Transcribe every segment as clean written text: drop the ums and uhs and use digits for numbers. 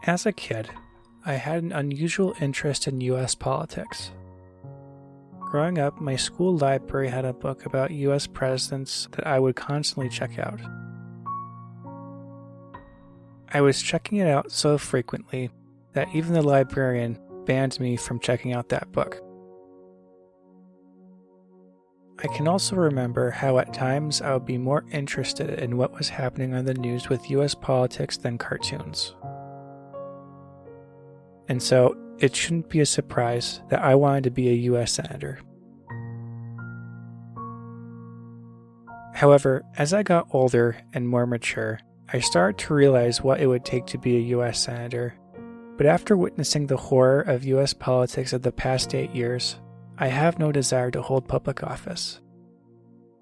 As a kid, I had an unusual interest in US politics. Growing up, my school library had a book about US presidents that I would constantly check out. I was checking it out so frequently that even the librarian banned me from checking out that book. I can also remember how at times I would be more interested in what was happening on the news with US politics than cartoons. And so, it shouldn't be a surprise that I wanted to be a US Senator. However, as I got older and more mature, I started to realize what it would take to be a US Senator. But after witnessing the horror of US politics of the past 8 years, I have no desire to hold public office.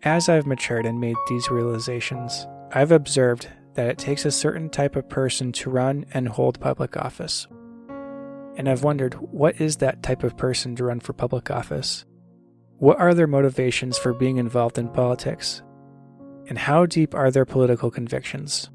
As I've matured and made these realizations, I've observed that it takes a certain type of person to run and hold public office. And I've wondered, what is that type of person to run for public office? What are their motivations for being involved in politics? And how deep are their political convictions?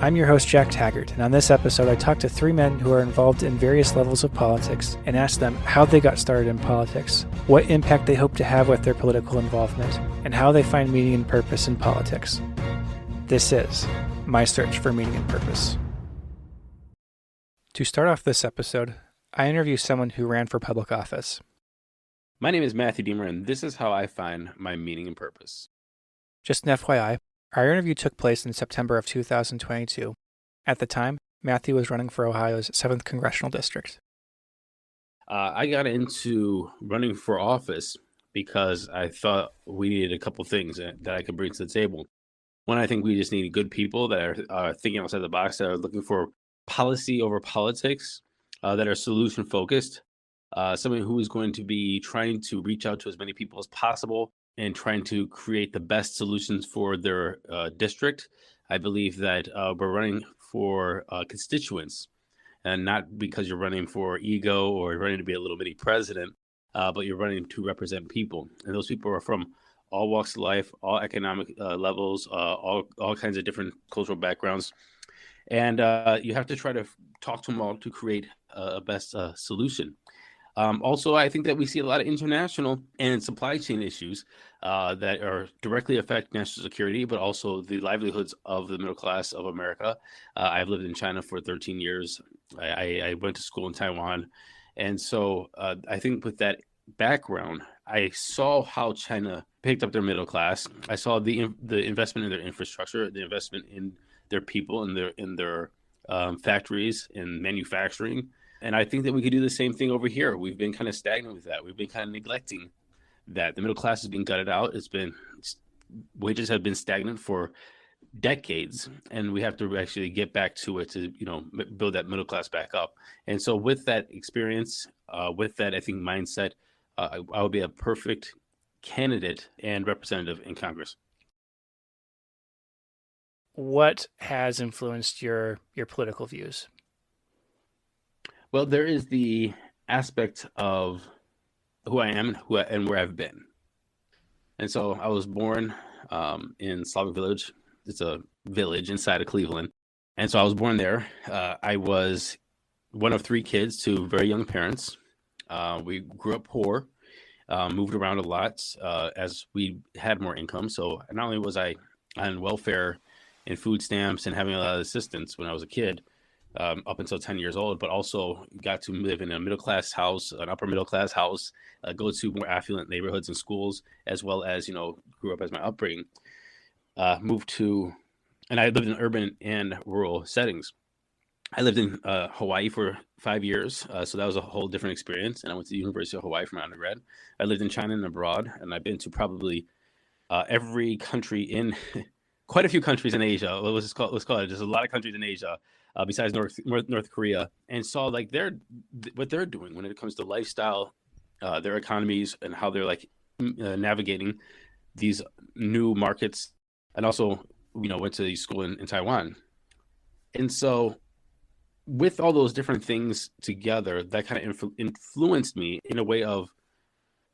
I'm your host, Jack Taggart, and on this episode I talked to 3 men who are involved in various levels of politics and asked them how they got started in politics, what impact they hope to have with their political involvement, and how they find meaning and purpose in politics. This is my search for meaning and purpose. To start off this episode, I interview someone who ran for public office. My name is Matthew Deemer, and this is how I find my meaning and purpose. Just an FYI, our interview took place in September of 2022. At the time, Matthew was running for Ohio's 7th Congressional District. I got into running for office because I thought we needed a couple things that I could bring to the table. One, I think we just need good people that are thinking outside the box, that are looking for policy over politics, that are solution focused. Someone who is going to be trying to reach out to as many people as possible and trying to create the best solutions for their district. I believe that we're running for constituents, and not because you're running for ego or you're running to be a little mini president, but you're running to represent people. And those people are from all walks of life, all economic levels, all kinds of different cultural backgrounds. And you have to try to talk to them all to create a best solution. Also, I think that we see a lot of international and supply chain issues that are directly affect national security, but also the livelihoods of the middle class of America. I've lived in China for 13 years. I went to school in Taiwan. And so I think with that background, I saw how China picked up their middle class. I saw the investment in their infrastructure, the investment in their people, in their factories, in manufacturing. And I think that we could do the same thing over here. We've been kind of stagnant with that. We've been kind of neglecting that. The middle class has been gutted out. Wages have been stagnant for decades, and we have to actually get back to it to, build that middle class back up. And so with that experience, with that, I think, mindset, I would be a perfect candidate and representative in Congress. What has influenced your political views? Well, there is the aspect of who I am and where I've been. And so I was born in Slavic Village. It's a village inside of Cleveland. And so I was born there. I was one of 3 kids to very young parents. We grew up poor, moved around a lot as we had more income. So not only was I on welfare and food stamps and having a lot of assistance when I was a kid, up until 10 years old, but also got to live in a middle-class house, an upper middle-class house, go to more affluent neighborhoods and schools, as well as, grew up as my upbringing. And I lived in urban and rural settings. I lived in Hawaii for 5 years, so that was a whole different experience. And I went to the University of Hawaii for my undergrad. I lived in China and abroad, and I've been to probably every country in, quite a few countries in Asia. Let's call it. There's a lot of countries in Asia. Besides North Korea, and saw what they're doing when it comes to lifestyle, their economies, and how they're navigating these new markets. And also, went to school in Taiwan. And so with all those different things together, that kind of influenced me in a way of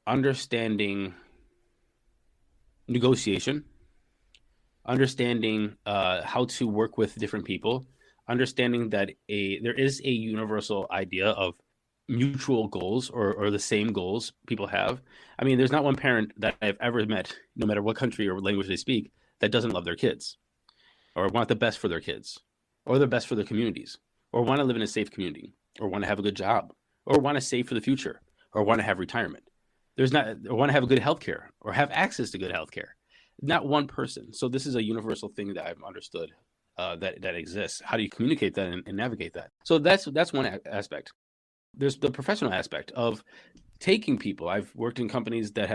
understanding negotiation, understanding how to work with different people, understanding that there is a universal idea of mutual goals or the same goals people have. I mean, there's not one parent that I've ever met, no matter what country or language they speak, that doesn't love their kids or want the best for their kids or the best for their communities or want to live in a safe community or want to have a good job or want to save for the future or want to have retirement. There's not, or want to have a good healthcare or have access to good healthcare. Not one person. So this is a universal thing that I've understood that exists. How do you communicate that and navigate that? So that's one aspect. There's the professional aspect of taking people. I've worked in companies that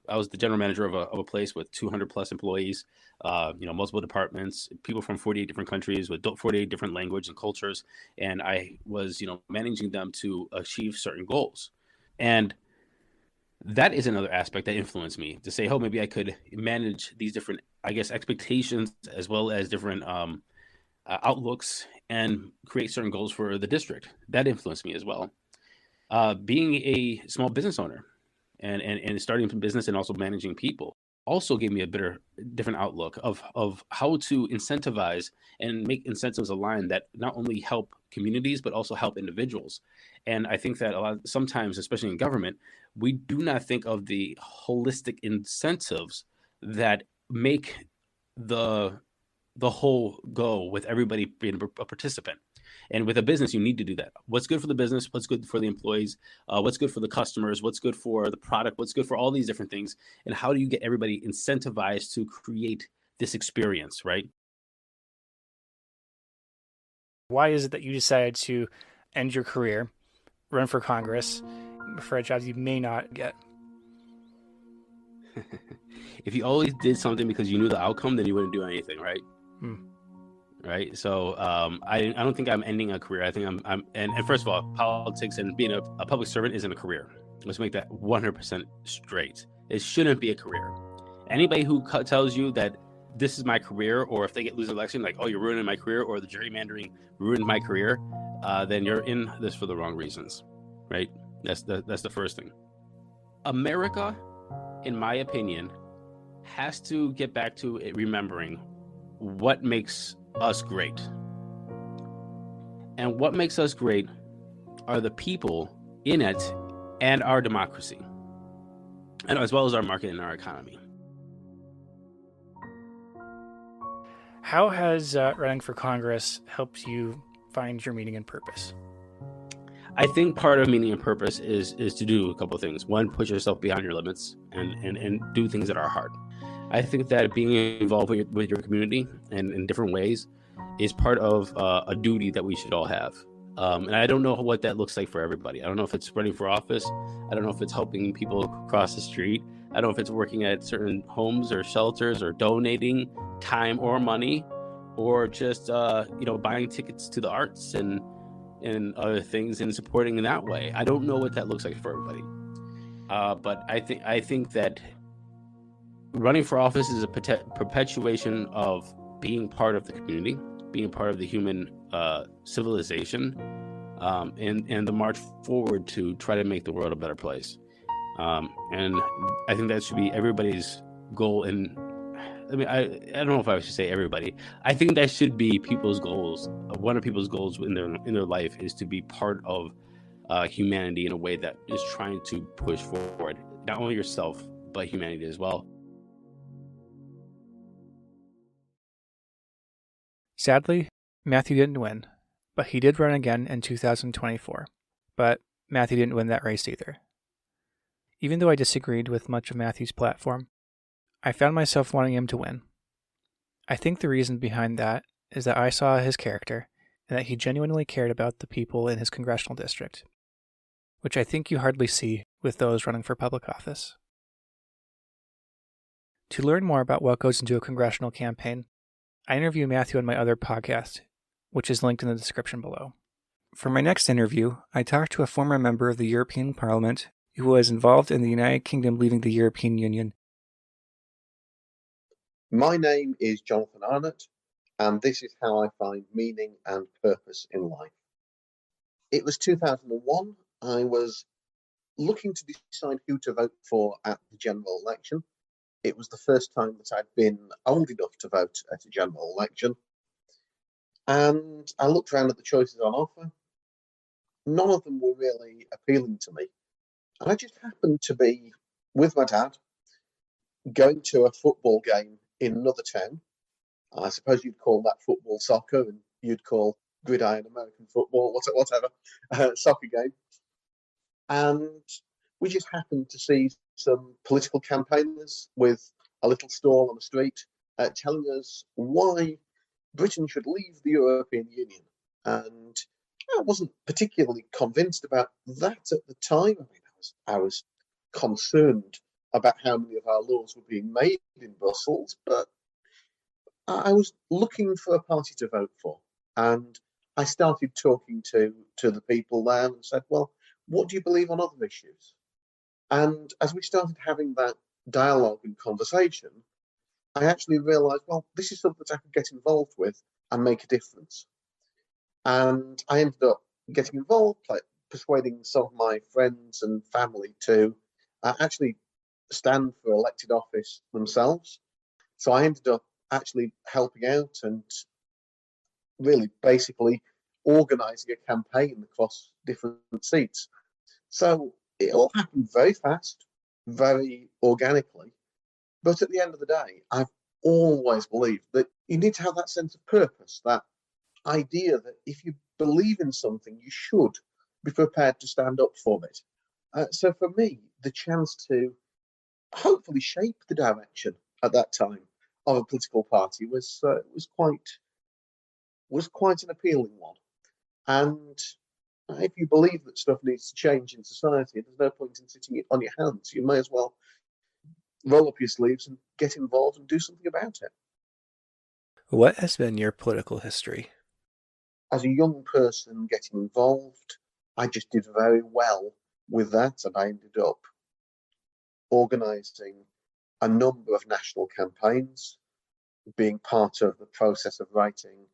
I was the general manager of a place with 200 plus employees, multiple departments, people from 48 different countries with 48 different languages and cultures. And I was, managing them to achieve certain goals. And that is another aspect that influenced me to say, oh, maybe I could manage these different, I guess, expectations as well as different outlooks and create certain goals for the district. That influenced me as well. Being a small business owner and starting a business and also managing people also gave me a different outlook of how to incentivize and make incentives align that not only help communities but also help individuals. And I think that sometimes, especially in government, we do not think of the holistic incentives that make the whole go with everybody being a participant. And with a business, you need to do that. What's good for the business? What's good for the employees? What's good for the customers? What's good for the product? What's good for all these different things? And how do you get everybody incentivized to create this experience, right? Why is it that you decided to end your career, run for Congress, for a job you may not get? If you always did something because you knew the outcome, then you wouldn't do anything, right? Right. So I don't think I'm ending a career. I think I'm and first of all, politics and being a public servant isn't a career. Let's make that 100% straight. It shouldn't be a career. Anybody who tells you that this is my career, or if they lose an election, like, oh, you're ruining my career, or the gerrymandering ruined my career, then you're in this for the wrong reasons, right? That's the first thing. America, in my opinion, has to get back to remembering what makes us great. And what makes us great are the people in it and our democracy, and as well as our market and our economy. How has running for Congress helped you find your meaning and purpose? I think part of meaning and purpose is to do a couple of things. One, push yourself beyond your limits and do things that are hard. I think that being involved with your community and in different ways is part of a duty that we should all have. And I don't know what that looks like for everybody. I don't know if it's running for office. I don't know if it's helping people cross the street. I don't know if it's working at certain homes or shelters or donating time or money, or just buying tickets to the arts and other things and supporting in that way. I don't know what that looks like for everybody. But I think that running for office is a perpetuation of being part of the community, being part of the human civilization, and the march forward to try to make the world a better place. And I think that should be everybody's goal. And I mean, I don't know if I should say everybody. I think that should be people's goals. One of people's goals in their life is to be part of humanity in a way that is trying to push forward not only yourself but humanity as well. Sadly, Matthew didn't win, but he did run again in 2024. But Matthew didn't win that race either. Even though I disagreed with much of Matthew's platform, I found myself wanting him to win. I think the reason behind that is that I saw his character and that he genuinely cared about the people in his congressional district, which I think you hardly see with those running for public office. To learn more about what goes into a congressional campaign, I interview Matthew on my other podcast, which is linked in the description below. For my next interview, I talked to a former member of the European Parliament who was involved in the United Kingdom leaving the European Union. My name is Jonathan Arnott, and this is how I find meaning and purpose in life. It was 2001. I was looking to decide who to vote for at the general election. It was the first time that I'd been old enough to vote at a general election. And I looked around at the choices on offer. None of them were really appealing to me. And I just happened to be with my dad going to a football game in another town. I suppose you'd call that football soccer, and you'd call gridiron American football, whatever, soccer game. And we just happened to see some political campaigners with a little stall on the street telling us why Britain should leave the European Union. And I wasn't particularly convinced about that at the time. I mean, I was concerned about how many of our laws were being made in Brussels, but I was looking for a party to vote for. And I started talking to the people there and said, well, what do you believe on other issues? And as we started having that dialogue and conversation, I actually realised, well, this is something that I could get involved with and make a difference. And I ended up getting involved, like persuading some of my friends and family to actually stand for elected office themselves. So I ended up actually helping out and really basically organising a campaign across different seats. So it all happened very fast, very organically. But at the end of the day, I've always believed that you need to have that sense of purpose, that idea that if you believe in something, you should be prepared to stand up for it. So for me, the chance to hopefully shape the direction at that time of a political party was quite an appealing one. And if you believe that stuff needs to change in society, there's no point in sitting on your hands. You may as well roll up your sleeves and get involved and do something about it. What has been your political history? As a young person getting involved, I just did very well with that, and I ended up organising a number of national campaigns, being part of the process of writing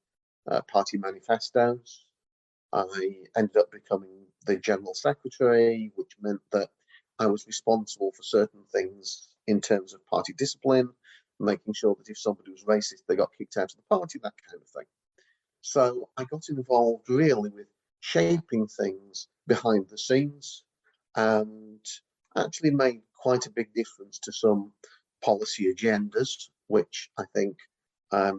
party manifestos. I ended up becoming the general secretary, which meant that I was responsible for certain things in terms of party discipline, making sure that if somebody was racist, they got kicked out of the party, that kind of thing. So I got involved really with shaping things behind the scenes and actually made quite a big difference to some policy agendas, which I think I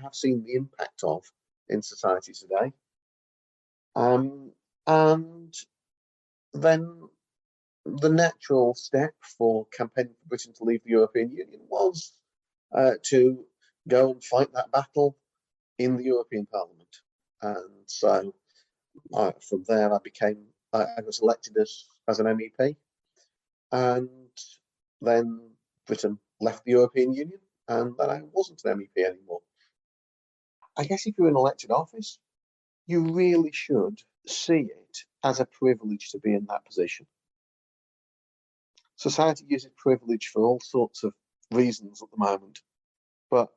have seen the impact of in society today. And then the natural step for campaigning for Britain to leave the European Union was to go and fight that battle in the European Parliament. And so from there, I was elected as an MEP. And then Britain left the European Union, and then I wasn't an MEP anymore. I guess if you're in elected office, you really should see it as a privilege to be in that position. Society uses privilege for all sorts of reasons at the moment, but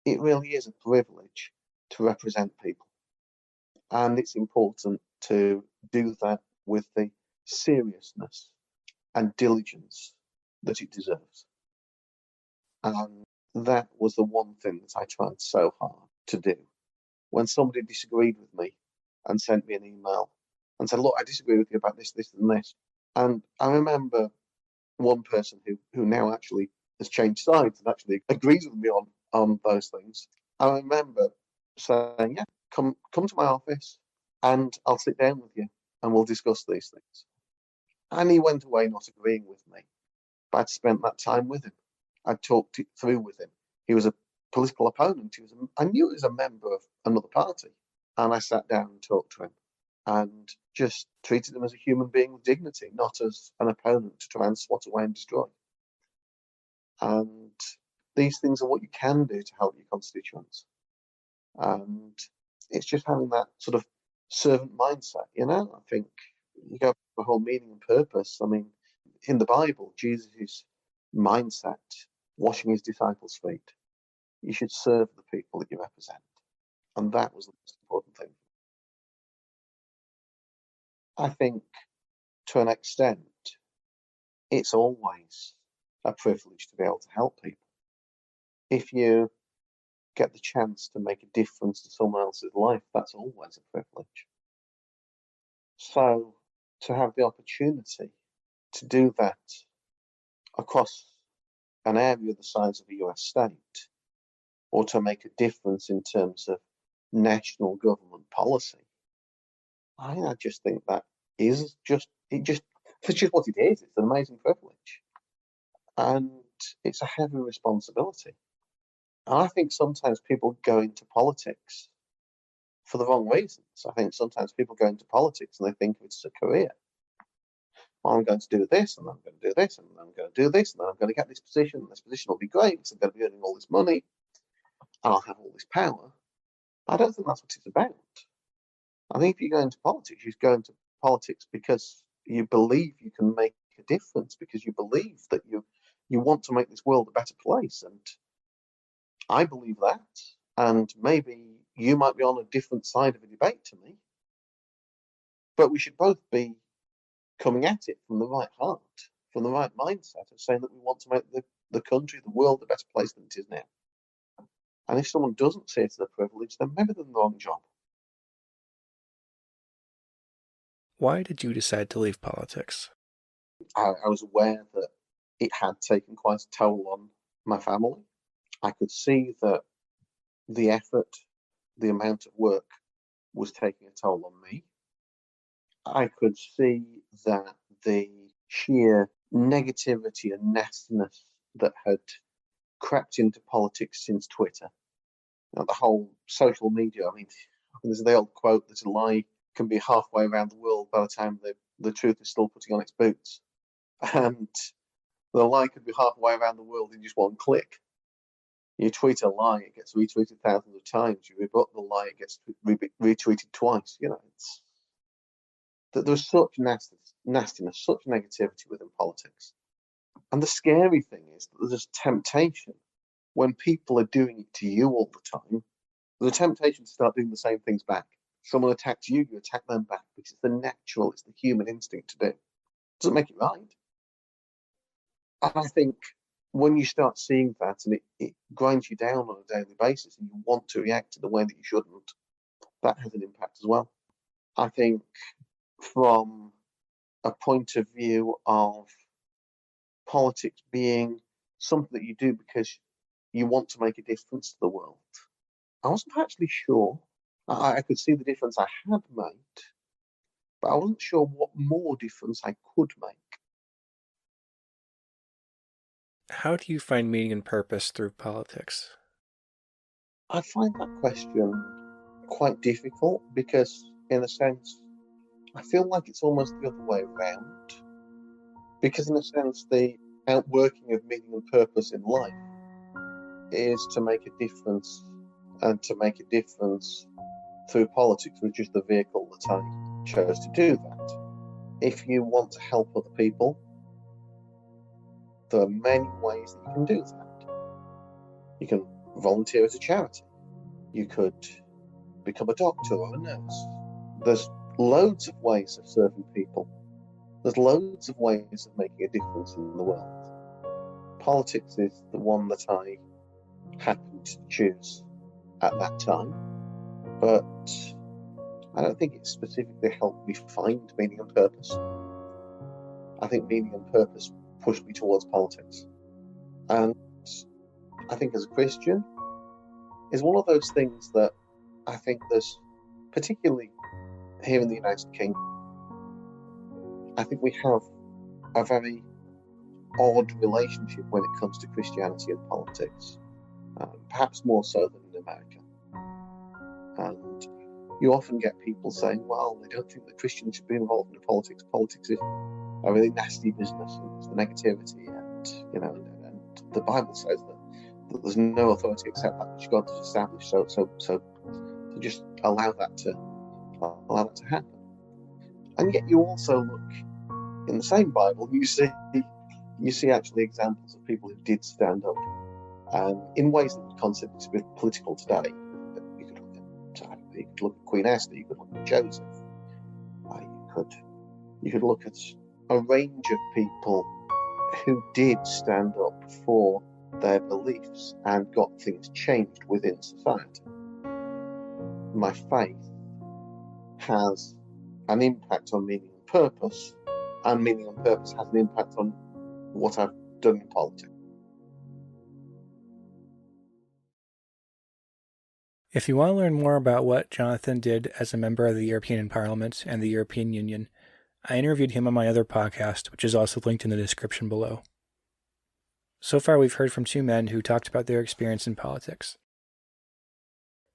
it really is a privilege to represent people. And it's important to do that with the seriousness and diligence that it deserves. And that was the one thing that I tried so hard to do. When somebody disagreed with me and sent me an email and said, look, I disagree with you about this, this, and this. And I remember one person who now actually has changed sides and actually agrees with me on those things. I remember saying, yeah, come to my office and I'll sit down with you and we'll discuss these things. And he went away not agreeing with me, but I'd spent that time with him. I'd talked it through with him. He was a political opponent. I knew he was a member of another party. And I sat down and talked to him and just treated him as a human being with dignity, not as an opponent to try and swat away and destroy. And these things are what you can do to help your constituents. And it's just having that sort of servant mindset, I think you go for the whole meaning and purpose. I mean, in the Bible, Jesus' mindset, washing his disciples' feet. You should serve the people that you represent. And that was the most important thing. I think to an extent, it's always a privilege to be able to help people. If you get the chance to make a difference to someone else's life, that's always a privilege. So to have the opportunity to do that across an area the size of a US state, or to make a difference in terms of national government policy, I just think that is it's just what it is. It's an amazing privilege. And it's a heavy responsibility. And I think sometimes people go into politics for the wrong reasons. I think sometimes people go into politics and they think it's a career. Well, I'm going to do this, and I'm going to do this, and I'm going to do this, and then I'm going to get this position, and this position will be great, because I'm going to be earning all this money, and I'll have all this power. I don't think that's what it's about. I think if you go into politics, you go into politics because you believe you can make a difference, because you believe that you want to make this world a better place. And I believe that. And maybe you might be on a different side of a debate to me, but we should both be coming at it from the right heart, from the right mindset of saying that we want to make the country, the world, a better place than it is now. And if someone doesn't see it as a privilege, then maybe they're in the wrong job. Why did you decide to leave politics? I was aware that it had taken quite a toll on my family. I could see that the effort, the amount of work was taking a toll on me. I could see that the sheer negativity and nastiness that had crept into politics since Twitter, the whole social media. I mean, there's the old quote that a lie can be halfway around the world by the time the truth is still putting on its boots. And the lie could be halfway around the world in just one click. You tweet a lie, it gets retweeted thousands of times. You rebut the lie, it gets retweeted twice. There's such nastiness, such negativity within politics. And the scary thing is that there's a temptation when people are doing it to you all the time. There's a temptation to start doing the same things back. Someone attacks you, you attack them back, because it's the human instinct to do. It doesn't make it right. And I think when you start seeing that and it grinds you down on a daily basis and you want to react in a way that you shouldn't, that has an impact as well. I think from a point of view of politics being something that you do because you want to make a difference to the world, I wasn't actually sure. I could see the difference I had made, but I wasn't sure what more difference I could make. How do you find meaning and purpose through politics? I find that question quite difficult because, in a sense, I feel like it's almost the other way around. Because, in a sense, the outworking of meaning and purpose in life is to make a difference, and to make a difference through politics, which is the vehicle that I chose to do that. If you want to help other people, there are many ways that you can do that. You can volunteer at a charity. You could become a doctor or a nurse. There's loads of ways of serving people. There's loads of ways of making a difference in the world. Politics is the one that I happened to choose at that time, but I don't think it specifically helped me find meaning and purpose. I think meaning and purpose pushed me towards politics. And I think as a Christian, is one of those things that I think there's, particularly here in the United Kingdom, I think we have a very odd relationship when it comes to Christianity and politics, perhaps more so than in America. And you often get people saying, well, they don't think that Christians should be involved in politics. Politics is a really nasty business, and there's the negativity, and the Bible says that there's no authority except that which God has established. So just allow that to happen. And yet you also look in the same Bible, you see actually examples of people who did stand up in ways that would consider to be political today. You could look at Queen Esther, you could look at Joseph, you could look at a range of people who did stand up for their beliefs and got things changed within society. My faith has an impact on meaning and purpose, and meaning and purpose has an impact on what I've done in politics. If you want to learn more about what Jonathan did as a member of the European Parliament and the European Union, I interviewed him on my other podcast, which is also linked in the description below. So far, we've heard from two men who talked about their experience in politics.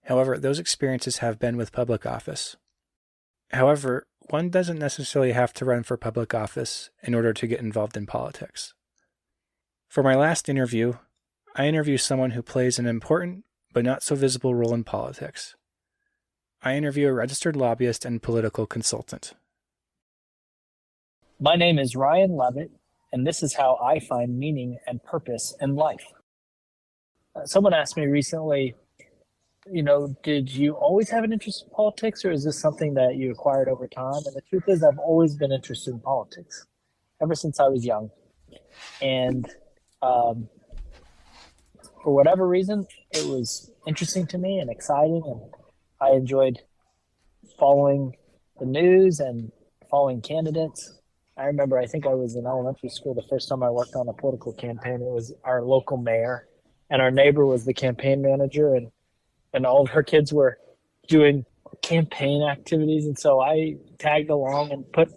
However, those experiences have been with public office. However, one doesn't necessarily have to run for public office in order to get involved in politics. For my last interview, I interview someone who plays an important but not so visible role in politics. I interview a registered lobbyist and political consultant. My name is Ryan Levitt, and this is how I find meaning and purpose in life. Someone asked me recently, did you always have an interest in politics, or is this something that you acquired over time? And the truth is, I've always been interested in politics, ever since I was young. And for whatever reason, it was interesting to me and exciting, and I enjoyed following the news and following candidates. I remember, I think I was in elementary school the first time I worked on a political campaign. It was our local mayor, and our neighbor was the campaign manager, and all of her kids were doing campaign activities. And so I tagged along and put,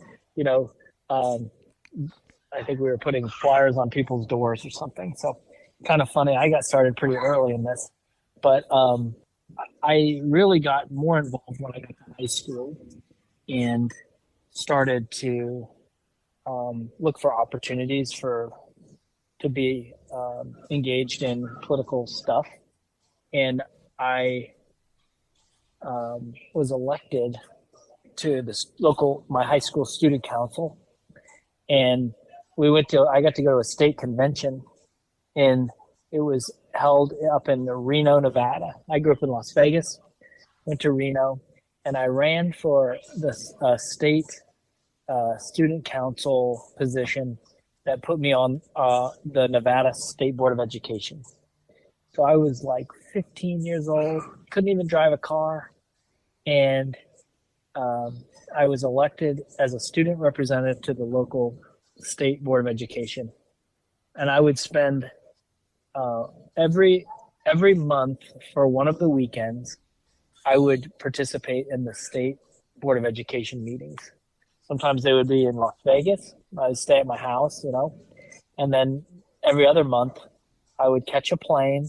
I think we were putting flyers on people's doors or something. So kind of funny. I got started pretty early in this, but I really got more involved when I got to high school and started to look for opportunities to be engaged in political stuff. And I was elected to my high school student council, and I got to go to a state convention, and it was held up in Reno, Nevada. I grew up in Las Vegas, went to Reno, and I ran for the state student council position that put me on the Nevada State Board of Education. So I was like 15 years old, couldn't even drive a car, and I was elected as a student representative to the local State Board of Education. And I would spend every month for one of the weekends, I would participate in the State Board of Education meetings. Sometimes they would be in Las Vegas. I would stay at my house, and then every other month I would catch a plane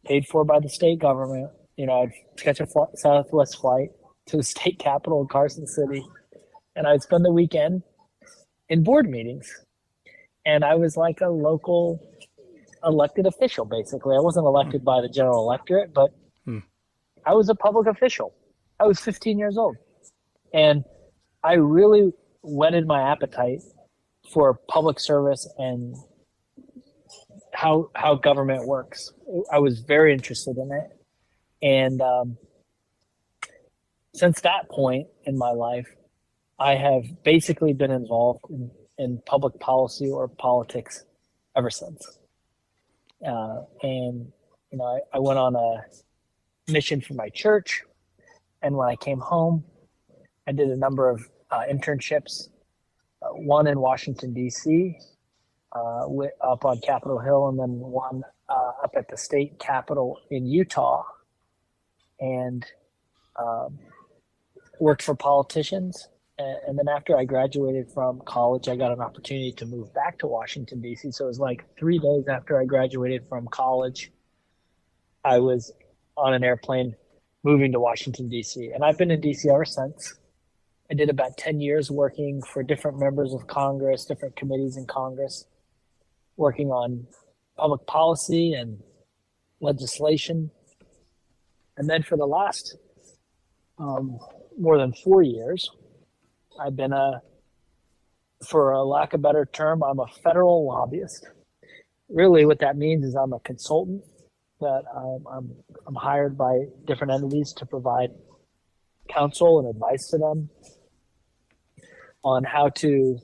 paid for by the state government. I'd catch a Southwest flight to the state capital in Carson City, and I'd spend the weekend in board meetings. And I was like a local elected official, basically. I wasn't elected by the general electorate, but I was a public official. I was 15 years old. And I really whetted my appetite for public service and how government works. I was very interested in it. And since that point in my life, I have basically been involved in public policy or politics ever since. And I went on a mission for my church. And when I came home, I did a number of internships, one in Washington, D.C., up on Capitol Hill, and then one up at the state capitol in Utah, and worked for politicians. And then after I graduated from college, I got an opportunity to move back to Washington, D.C. So it was like 3 days after I graduated from college, I was on an airplane moving to Washington, D.C. And I've been in D.C. ever since. I did about 10 years working for different members of Congress, different committees in Congress, working on public policy and legislation. And then for the last more than 4 years, I've been for a lack of a better term, I'm a federal lobbyist. Really what that means is I'm a consultant that I'm hired by different entities to provide counsel and advice to them on how to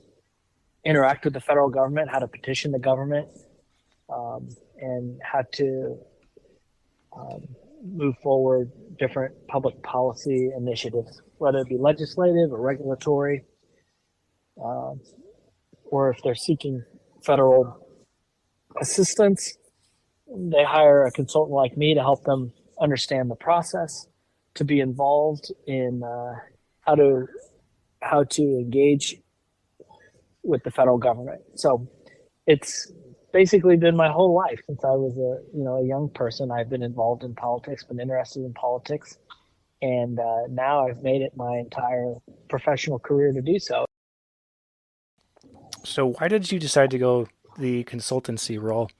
interact with the federal government, how to petition the government, and how to move forward different public policy initiatives, whether it be legislative or regulatory, or if they're seeking federal assistance, they hire a consultant like me to help them understand the process, to be involved in how to engage with the federal government. So it's basically been my whole life since I was a young person. I've been involved in politics, been interested in politics, and now I've made it my entire professional career to do so. So why did you decide to go the consultancy role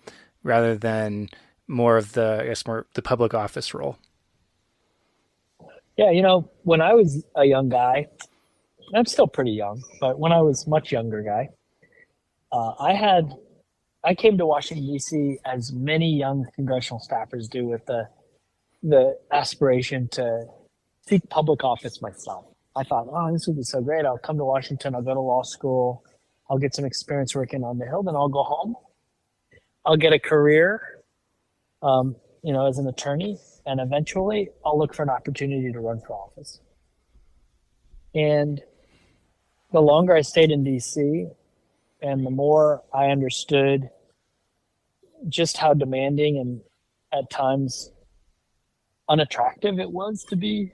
rather than more of the public office role? Yeah, when I was a young guy, I'm still pretty young, but when I was much younger guy, I came to Washington D.C. as many young congressional staffers do, with the aspiration to seek public office myself. I thought, oh, this would be so great. I'll come to Washington. I'll go to law school. I'll get some experience working on the Hill. Then I'll go home. I'll get a career, as an attorney, and eventually I'll look for an opportunity to run for office. And the longer I stayed in D.C., and the more I understood just how demanding and at times unattractive it was to be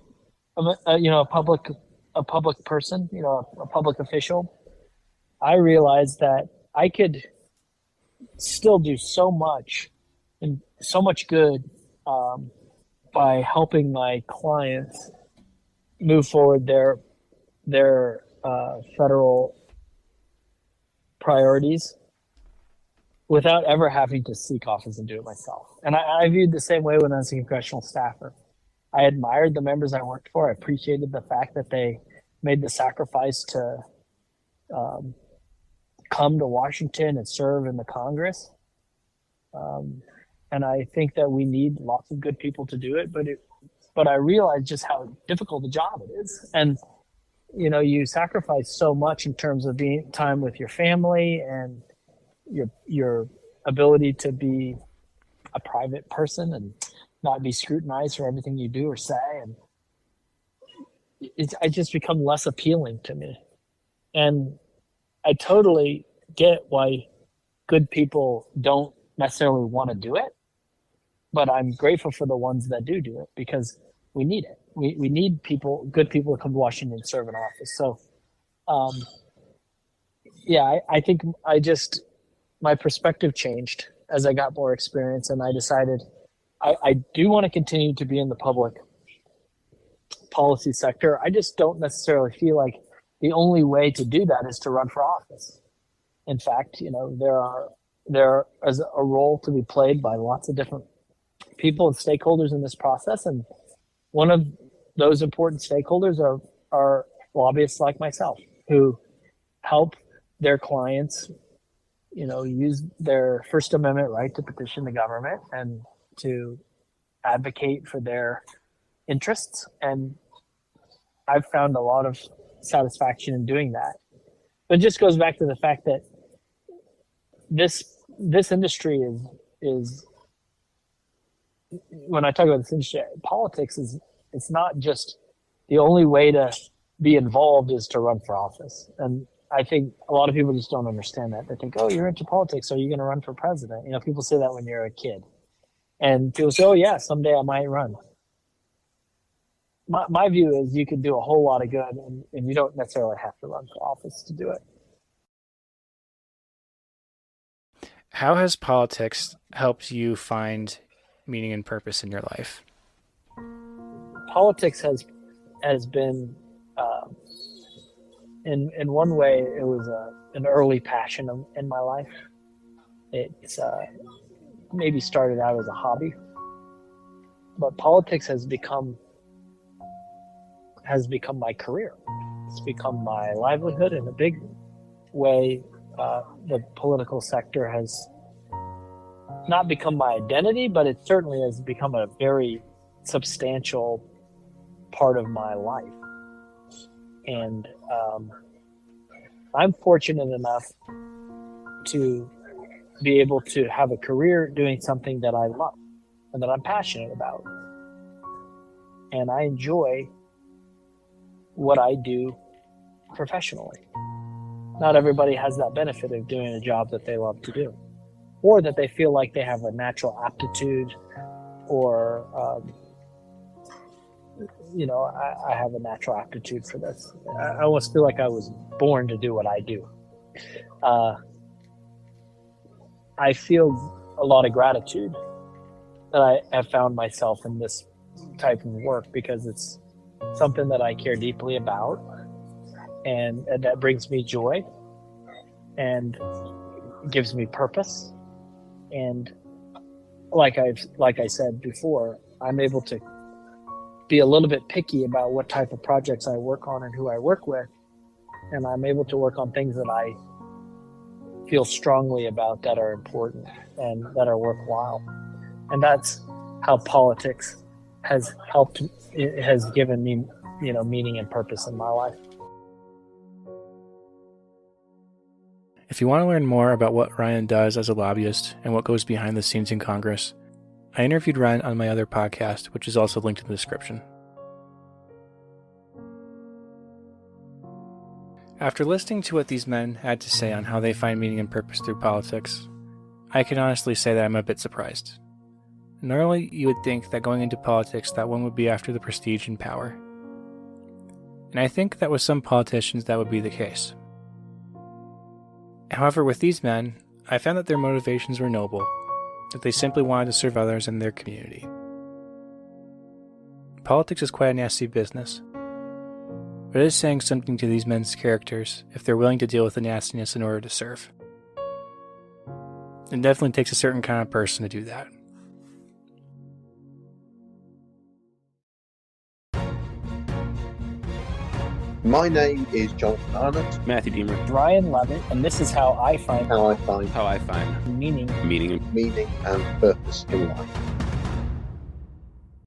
a public person, a public official, I realized that I could still do so much and so much good by helping my clients move forward their federal priorities without ever having to seek office and do it myself. And I viewed the same way when I was a congressional staffer. I admired the members I worked for. I appreciated the fact that they made the sacrifice to come to Washington and serve in the Congress. And I think that we need lots of good people to do it, but I realized just how difficult a job it is. And you sacrifice so much in terms of being time with your family and your ability to be a private person and not be scrutinized for everything you do or say. And it just become less appealing to me. And I totally get why good people don't necessarily want to do it, but I'm grateful for the ones that do it because we need it. We need good people to come to Washington and serve in office. So, I think my perspective changed as I got more experience, and I decided I do want to continue to be in the public policy sector. I just don't necessarily feel like the only way to do that is to run for office. In fact, there is a role to be played by lots of different people and stakeholders in this process, and one of those important stakeholders are lobbyists like myself who help their clients, use their First Amendment right to petition the government and to advocate for their interests. And I've found a lot of satisfaction in doing that. But it just goes back to the fact that this industry is when I talk about this industry, politics it's not just the only way to be involved is to run for office. And I think a lot of people just don't understand that. They think, oh, you're into politics, so you're going to run for president. People say that when you're a kid. And people say, oh, yeah, someday I might run. My view is you can do a whole lot of good, and you don't necessarily have to run for office to do it. How has politics helped you find meaning and purpose in your life? Politics has been, in one way, it was an early passion in my life. It's maybe started out as a hobby, but politics has become my career. It's become my livelihood in a big way. The political sector has not become my identity, but it certainly has become a very substantial part of my life. And I'm fortunate enough to be able to have a career doing something that I love and that I'm passionate about. And I enjoy what I do professionally. Not everybody has that benefit of doing a job that they love to do, or that they feel like they have a natural aptitude, or I have a natural aptitude for this. I almost feel like I was born to do what I do. I feel a lot of gratitude that I have found myself in this type of work, because it's something that I care deeply about, and that brings me joy and gives me purpose. And like I said before, I'm able to be a little bit picky about what type of projects I work on and who I work with, and I'm able to work on things that I feel strongly about, that are important and that are worthwhile. And that's how politics has helped. It has given me, meaning and purpose in my life. If you want to learn more about what Ryan does as a lobbyist and what goes behind the scenes in Congress, I interviewed Ryan on my other podcast, which is also linked in the description. After listening to what these men had to say on how they find meaning and purpose through politics, I can honestly say that I'm a bit surprised. Normally, you would think that going into politics that one would be after the prestige and power. And I think that with some politicians that would be the case. However, with these men, I found that their motivations were noble, that they simply wanted to serve others in their community. Politics is quite a nasty business, but it is saying something to these men's characters if they're willing to deal with the nastiness in order to serve. It definitely takes a certain kind of person to do that. My name is Jonathan Arnott. Matthew Deemer. Ryan Levitt, and this is how I find How I find meaning meaning meaning and purpose in life.